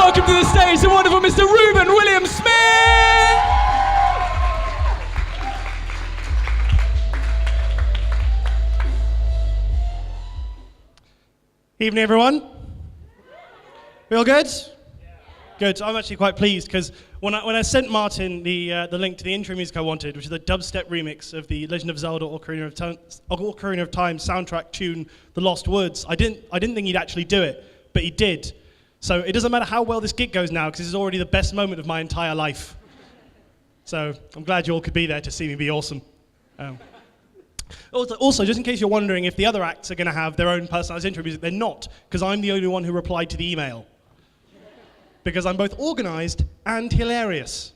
welcome to the stage the wonderful Mr. Reuben William Smith! Evening, everyone. We all good? Good. I'm actually quite pleased because when I sent Martin the link to the intro music I wanted, which is the dubstep remix of the Legend of Zelda Ocarina of Time soundtrack tune, The Lost Woods, I didn't think he'd actually do it, but he did. So it doesn't matter how well this gig goes now because this is already the best moment of my entire life. So I'm glad you all could be there to see me be awesome. Also, just in case you're wondering if the other acts are going to have their own personalised intro music, they're not, because I'm the only one who replied to the email. Because I'm both organised and hilarious.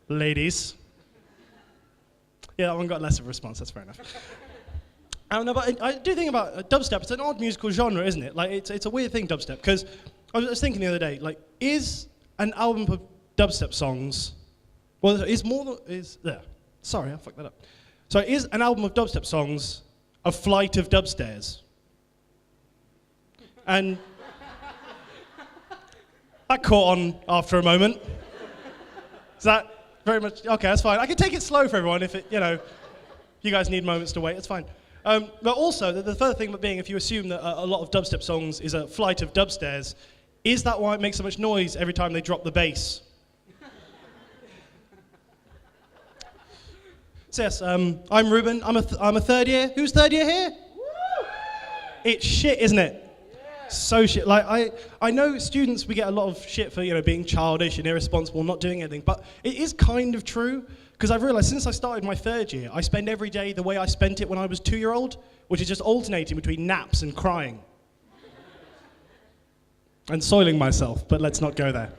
Ladies. Yeah, that one got less of a response, that's fair enough. I don't know, but I do think about dubstep. It's an odd musical genre, isn't it? Like, it's a weird thing, dubstep, because I was thinking the other day, like, is an album of dubstep songs, well, sorry, I fucked that up. So is an album of dubstep songs a flight of dubstairs? And that caught on after a moment. Is that very much, okay, that's fine. I can take it slow for everyone if you guys need moments to wait, it's fine. But also, the further thing being, if you assume that a lot of dubstep songs is a flight of dubstairs, is that why it makes so much noise every time they drop the bass? So yes, I'm Reuben, I'm a third year. Who's third year here? Woo! It's shit, isn't it? Yeah. So shit. Like, I know students, we get a lot of shit for, being childish and irresponsible, not doing anything, but it is kind of true. Because I've realised since I started my third year, I spend every day the way I spent it when I was 2-year-old, which is just alternating between naps and crying. And soiling myself, but let's not go there.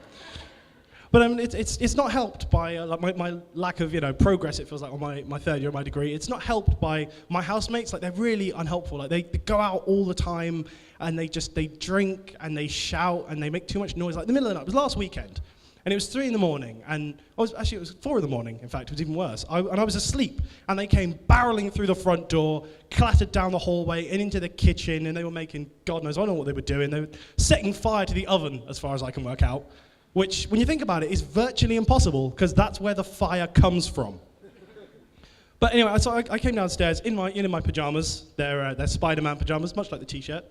But it's not helped by like my lack of progress, it feels like, on my third year of my degree. It's not helped by my housemates. Like, they're really unhelpful. Like, they go out all the time, and they drink, and they shout, and they make too much noise. Like, the middle of the night, it was last weekend. And it was 3 in, and it was 4 in, in fact, it was even worse. I was asleep, and they came barreling through the front door, clattered down the hallway, and into the kitchen, and they were making, God knows, I don't know what they were doing. They were setting fire to the oven, as far as I can work out, which, when you think about it, is virtually impossible, because that's where the fire comes from. But anyway, so I came downstairs in my pajamas. They're Spider-Man pajamas, much like the t-shirt.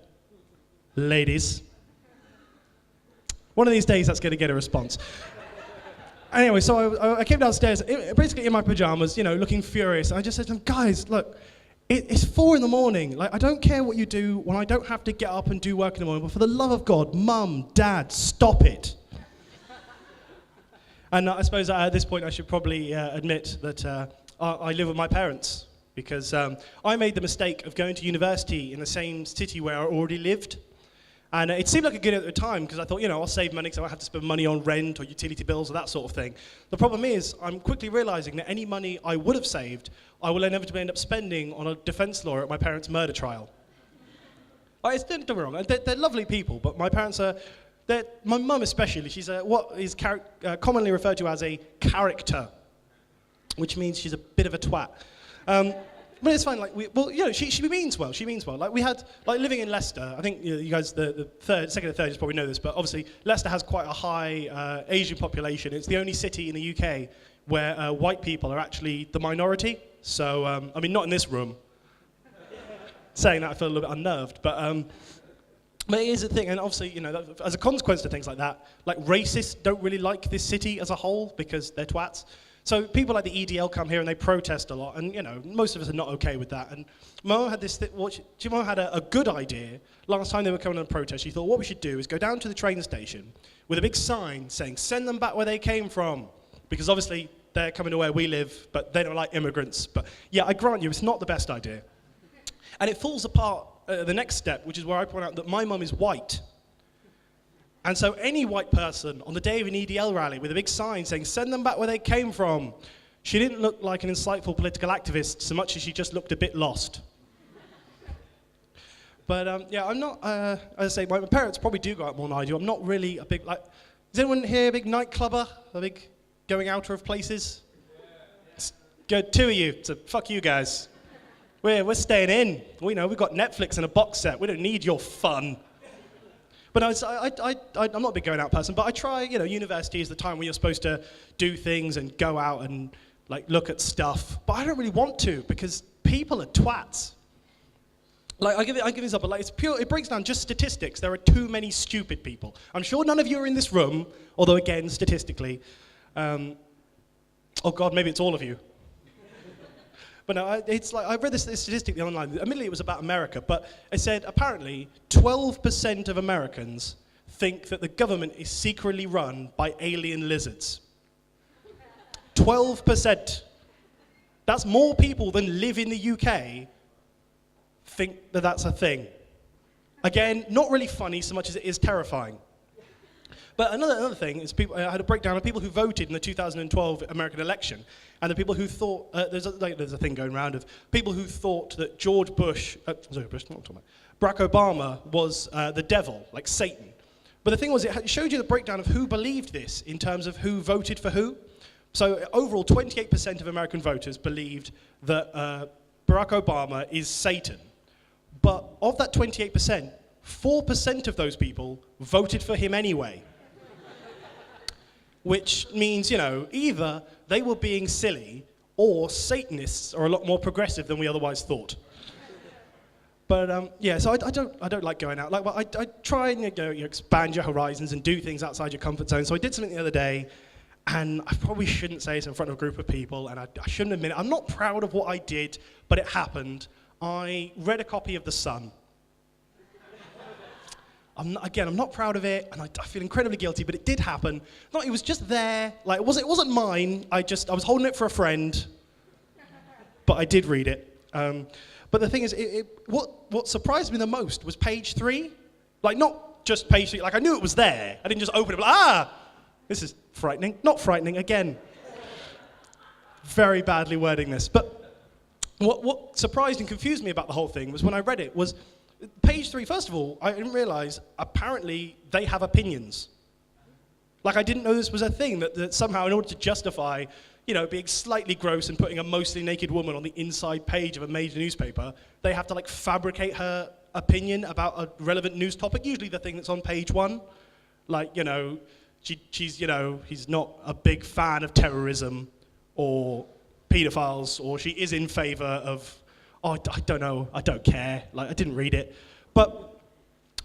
Ladies. One of these days, that's going to get a response. Anyway, so I came downstairs, basically in my pajamas, looking furious. And I just said to them, guys, look, it's 4 in. Like, I don't care what you do when I don't have to get up and do work in the morning. But for the love of God, Mum, Dad, stop it. And I suppose at this point, I should probably admit that I live with my parents. Because I made the mistake of going to university in the same city where I already lived. And it seemed like a good idea at the time, because I thought, I'll save money because I won't have to spend money on rent or utility bills or that sort of thing. The problem is, I'm quickly realizing that any money I would have saved, I will inevitably end up spending on a defense lawyer at my parents' murder trial. Don't get me wrong, they're lovely people, but my parents are, my mum especially, she's what is commonly referred to as a character, which means she's a bit of a twat. But it's fine. Like, she means well. She means well. Like, we had, living in Leicester. I think you guys, the second and third, just probably know this. But obviously, Leicester has quite a high Asian population. It's the only city in the UK where white people are actually the minority. So, I mean, not in this room. Saying that, I feel a little bit unnerved. But it is a thing, and obviously, as a consequence to things like that, like, racists don't really like this city as a whole because they're twats. So people like the EDL come here and they protest a lot, and most of us are not okay with that. And Mo had Mo had a good idea. Last time they were coming on a protest, she thought what we should do is go down to the train station with a big sign saying, "Send them back where they came from," because obviously they're coming to where we live, but they don't like immigrants. But yeah, I grant you, it's not the best idea. And it falls apart the next step, which is where I point out that my mum is white. And so any white person on the day of an EDL rally with a big sign saying, "Send them back where they came from," she didn't look like an insightful political activist so much as she just looked a bit lost. But yeah, I'm not, as I say, my parents probably do go out more than I do. I'm not really a big, is anyone here a big nightclubber? A big going outer of places? It's good, 2 of you, so fuck you guys. We're staying in. We know, we've got Netflix and a box set. We don't need your fun. But I'm not a big going out person, but I try, university is the time when you're supposed to do things and go out and like look at stuff. But I don't really want to because people are twats. Like, I give an example, like it breaks down just statistics. There are too many stupid people. I'm sure none of you are in this room, although again, statistically, oh God, maybe it's all of you. But no, it's like, I read this statistic online. Admittedly, it was about America, but it said apparently 12% of Americans think that the government is secretly run by alien lizards. 12%. That's more people than live in the UK think that that's a thing. Again, not really funny so much as it is terrifying. But another thing is I had a breakdown of people who voted in the 2012 American election, and the people who thought there's a thing going around of people who thought that Barack Obama was the devil, like Satan. But the thing was, it showed you the breakdown of who believed this in terms of who voted for who. So overall, 28% of American voters believed that Barack Obama is Satan. But of that 28%, 4% of those people voted for him anyway. Which means, either they were being silly or Satanists are a lot more progressive than we otherwise thought. But so I don't like going out. Like, well, I try and you expand your horizons and do things outside your comfort zone. So I did something the other day, and I probably shouldn't say this in front of a group of people, and I shouldn't admit it. I'm not proud of what I did, but it happened. I read a copy of The Sun. I'm not proud of it, and I feel incredibly guilty, but it did happen. No, it was just there. Like, it wasn't mine. I was holding it for a friend, but I did read it. But the thing is, what surprised me the most was page 3. Like, not just page 3. Like, I knew it was there. I didn't just open it, like, this is frightening. Not frightening, again. Very badly wording this. But what surprised and confused me about the whole thing was when I read it was, page 3, first of all, I didn't realize, apparently, they have opinions. Like, I didn't know this was a thing, that somehow, in order to justify, being slightly gross and putting a mostly naked woman on the inside page of a major newspaper, they have to, like, fabricate her opinion about a relevant news topic, usually the thing that's on page 1. Like, he's not a big fan of terrorism or pedophiles, or she is in favor of, I don't know, I don't care. Like, I didn't read it, but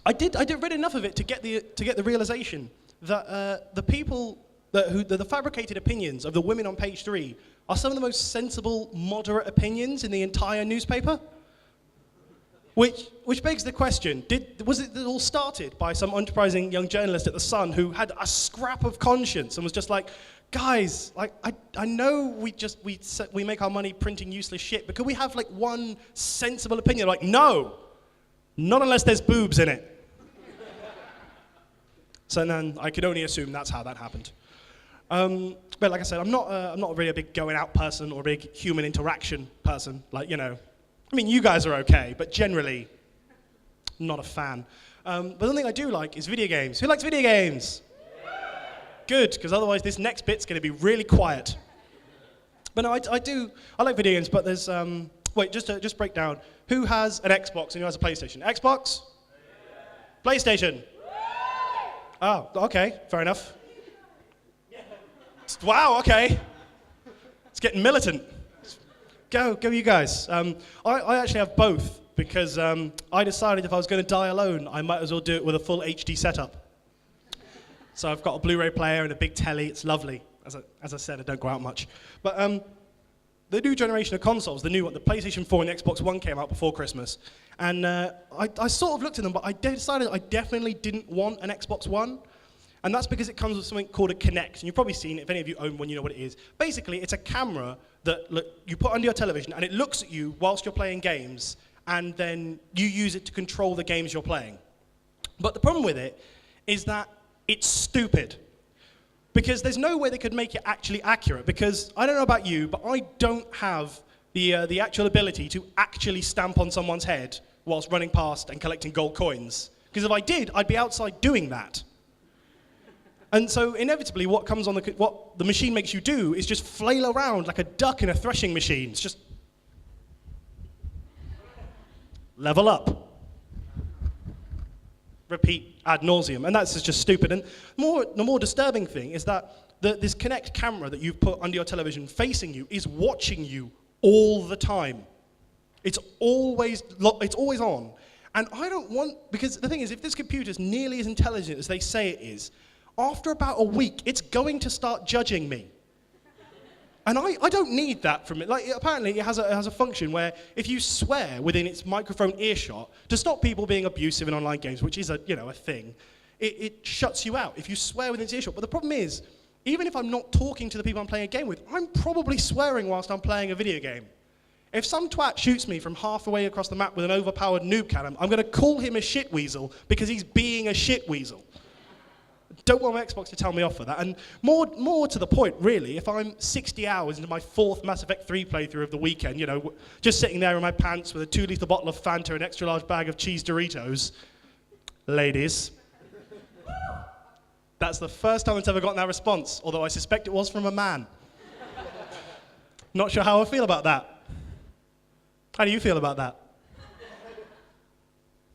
I did read enough of it to get the realization that the people the fabricated opinions of the women on page 3 are some of the most sensible, moderate opinions in the entire newspaper. Which begs the question: was it all started by some enterprising young journalist at The Sun who had a scrap of conscience and was just like, guys, like, I know we make our money printing useless shit, but could we have, like, one sensible opinion? Like, no, not unless there's boobs in it. So then I could only assume that's how that happened. But like I said, I'm not really a big going out person or a big human interaction person. Like, I mean, you guys are okay, but generally, not a fan. But the thing I do like is video games. Who likes video games? Good, because otherwise this next bit's going to be really quiet. But no, I like video games, but there's, just break down. Who has an Xbox and who has a PlayStation? Xbox? PlayStation? Oh, okay, fair enough. Wow, okay. It's getting militant. Go you guys. I actually have both, because I decided if I was going to die alone, I might as well do it with a full HD setup. So I've got a Blu-ray player and a big telly. It's lovely. As I said, I don't go out much. But the new generation of consoles, the PlayStation 4 and the Xbox One came out before Christmas. And I sort of looked at them, but I decided I definitely didn't want an Xbox One. And that's because it comes with something called a Kinect. And you've probably seen it. If any of you own one, you know what it is. Basically, it's a camera that you put under your television, and it looks at you whilst you're playing games, and then you use it to control the games you're playing. But the problem with it is that it's stupid. Because there's no way they could make it actually accurate. Because I don't know about you, but I don't have the actual ability to actually stamp on someone's head whilst running past and collecting gold coins. Because if I did, I'd be outside doing that. And so inevitably what the machine makes you do is just flail around like a duck in a threshing machine. It's just level up. repeat ad nauseum, and that's just stupid. And the more disturbing thing is that this Kinect camera that you've put under your television facing you is watching you all the time. It's always on. And I don't want, because the thing is, if this computer is nearly as intelligent as they say it is, after about a week, it's going to start judging me. And I don't need that from it. Like, apparently it has a function where if you swear within its microphone earshot, to stop people being abusive in online games, which is a thing, it shuts you out if you swear within its earshot. But the problem is, even if I'm not talking to the people I'm playing a game with, I'm probably swearing whilst I'm playing a video game. If some twat shoots me from halfway across the map with an overpowered noob cannon, I'm going to call him a shitweasel because he's being a shitweasel. Don't want my Xbox to tell me off for that. And more to the point, really, if I'm 60 hours into my 4th Mass Effect 3 playthrough of the weekend, just sitting there in my pants with a 2-litre bottle of Fanta and an extra large bag of cheese Doritos, ladies, that's the first time it's ever gotten that response, although I suspect it was from a man. Not sure how I feel about that. How do you feel about that?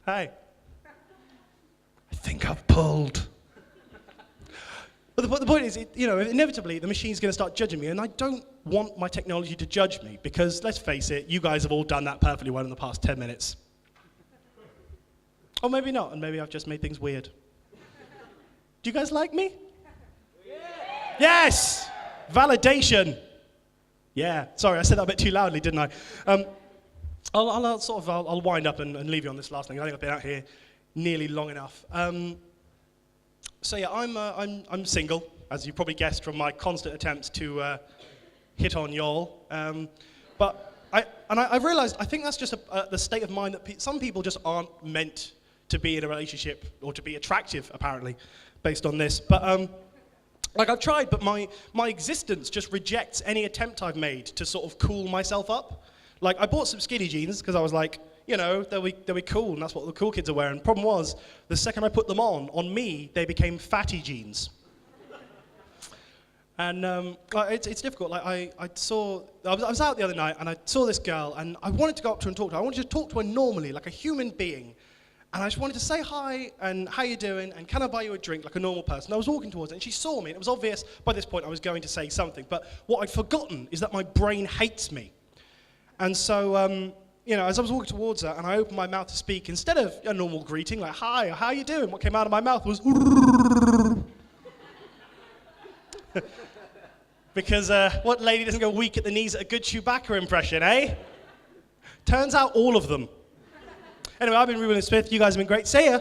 Hey. I think I've pulled. But the point is, inevitably the machine's going to start judging me, and I don't want my technology to judge me, because let's face it, you guys have all done that perfectly well in the past 10 minutes. Or maybe not, and maybe I've just made things weird. Do you guys like me? Yeah. Yes! Validation. Yeah. Sorry, I said that a bit too loudly, didn't I? I'll wind up and leave you on this last thing. I think I've been out here nearly long enough. So yeah, I'm single, as you probably guessed from my constant attempts to hit on y'all. But I've realised I think that's just the state of mind that some people just aren't meant to be in a relationship or to be attractive, apparently, based on this. But I've tried, but my existence just rejects any attempt I've made to sort of cool myself up. Like, I bought some skinny jeans because I was like, they'll be cool, and that's what the cool kids are wearing. Problem was, the second I put them on me, they became fatty jeans. And it's difficult. Like, I was out the other night, and I saw this girl, and I wanted to go up to her and talk to her. I wanted to talk to her normally, like a human being. And I just wanted to say hi, and how you doing, and can I buy you a drink, like a normal person. I was walking towards her, and she saw me, and it was obvious by this point I was going to say something. But what I'd forgotten is that my brain hates me. And so, as I was walking towards her and I opened my mouth to speak, instead of a normal greeting, like, hi, how you doing? What came out of my mouth was, because what lady doesn't go weak at the knees at a good Chewbacca impression, eh? Turns out all of them. Anyway, I've been Reuben Smith. You guys have been great. See ya.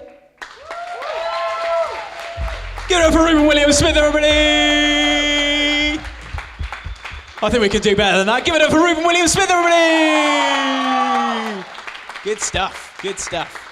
Give it up for Reuben William Smith, everybody! I think we can do better than that. Give it up for Reuben William Smith, everybody! Good stuff, good stuff.